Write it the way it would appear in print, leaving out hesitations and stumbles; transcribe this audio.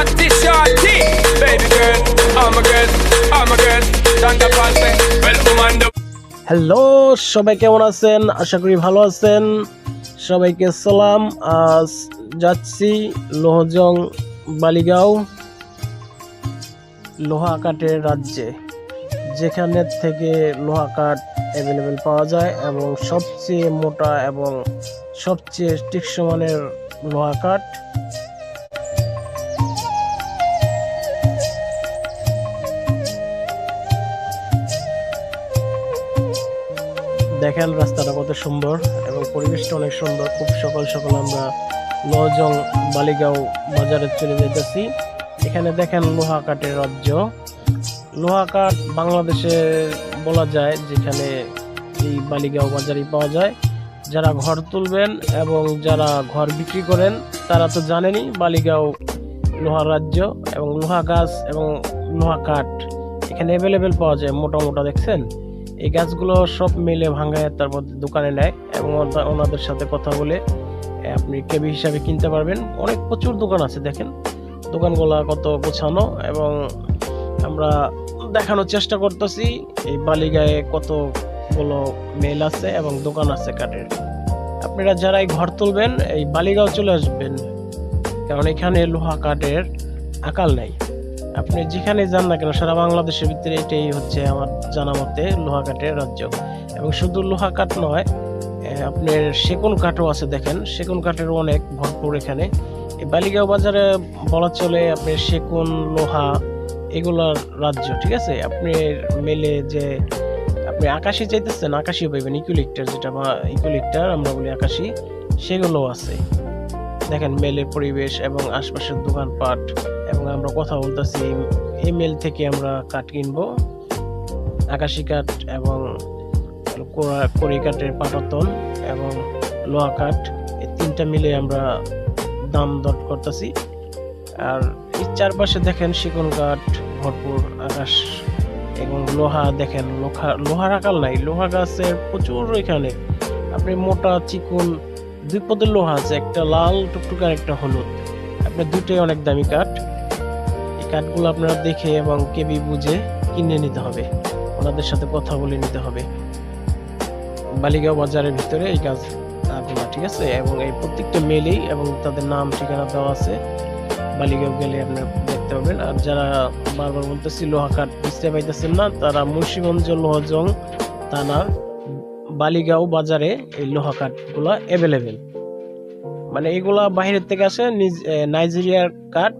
Natty shorty, baby girl, I'm a girl, I'm a girl. Danda passe, well woman do. Hello, সবাই কেমন আছেন? আশা করি ভালো আছেন। সবাইকে সালাম। আজ যাচ্ছি লোহজং বালিগাঁও লোহা কাঠের রাজ্যে, যেখানে থেকে লোহা কাঠ অ্যাভেলেবেল পাওয়া যায় এবং সবচেয়ে মোটা এবং সবচেয়ে টেকসই মানের লোহা কাঠ। দেখেন রাস্তাটা কত সুন্দর এবং পরিবেশটা অনেক সুন্দর। খুব সকাল সকাল আমরা লোহজং বালিগাঁও বাজারে চলে যেতেছি। এখানে দেখেন লোহা কাঠের রাজ্য। লোহা কাঠ বাংলাদেশে বলা যায় যেখানে এই বালিগাঁও বাজারে পাওয়া যায়। যারা ঘর তুলবেন এবং যারা ঘর বিক্রি করেন তারা তো জানেনই বালিগাঁও লোহা রাজ্য, এবং লোহা গাছ এবং লোহা কাঠ এখানে অ্যাভেলেবেল পাওয়া যায়। মোটা মোটা দেখছেন, এই গাছগুলো সব মিলে ভাঙায় তারপর দোকানে নেয় এবং ওনাদের সাথে কথা বলে আপনি কেবি হিসাবে কিনতে পারবেন। অনেক প্রচুর দোকান আছে, দেখেন দোকানগুলো কত গোছানো, এবং আমরা দেখানোর চেষ্টা করতেছি এই বালিগাঁয়ে কতগুলো মেল আছে এবং দোকান আছে কাঠের। আপনারা যারাই ঘর তুলবেন এই বালিগাঁও চলে আসবেন, কারণ এখানে লোহা কাঠের আকাল নাই। আপনি যেখানে যান না কেন সারা বাংলাদেশের ভিতরে এটাই হচ্ছে আমার জানা মতে লোহা কাঠের রাজ্য। এবং শুধু লোহা কাঠ নয়, আপনার সেগুন কাঠও আছে। দেখেন সেগুন কাঠের অনেক ভরপুর এখানে। এই বালিগাঁও বাজারে বলা চলে আপনার সেগুন লোহা এগুলার রাজ্য, ঠিক আছে। আপনি মেলে যে আপনি আকাশি চাইতেছেন, আকাশি পাইবেন। ইকুলিপ্টার, যেটা ইকুলিপ্টার আমরা বলি আকাশি, সেগুলো আছে। দেখেন মেলের পরিবেশ এবং আশপাশের দোকানপাট, এবং আমরা কথা বলতেছি এই মেল থেকে আমরা কাঠ কিনবো, আকাশি কাঠ এবং কড়ি কাঠের পাটাতন এবং লোহা কাঠ, এই তিনটা মিলে আমরা দাম দর করতেছি। আর এই চারপাশে দেখেন সেগুন কাঠ ভরপুর, আকাশ এবং লোহা। দেখেন লোহার আকাল নাই, লোহা গাছের প্রচুর এখানে। আপনি মোটা চিকুন দুই পদের লোহা আছে, একটা লাল টুকটুকে আর একটা হলুদ। আপনার দুটোই অনেক দামি কাঠ। এই কাঠগুলো আপনারা দেখে এবং কেবি বুঝে কিনে নিতে হবে, ওনাদের সাথে কথা বলে নিতে হবে। বালিগাঁও বাজারের ভিতরে এই কাজগুলো, ঠিক আছে। এবং এই প্রত্যেকটা মেলেই এবং তাদের নাম ঠিকানা দেওয়া আছে। বালিগাঁও গেলে আপনারা দেখতে পাবেন। আর যারা বারবার বলতেছি লোহা কাঠ বুঝতে পাইতেছেন না, তারা মুন্সিগঞ্জ লোহজং থানার বালিগাঁও বাজারে এই লোহা কাঠগুলা অ্যাভেলেবেল। মানে এগুলা বাইরের থেকে আসে, নাইজেরিয়ার কাঠ।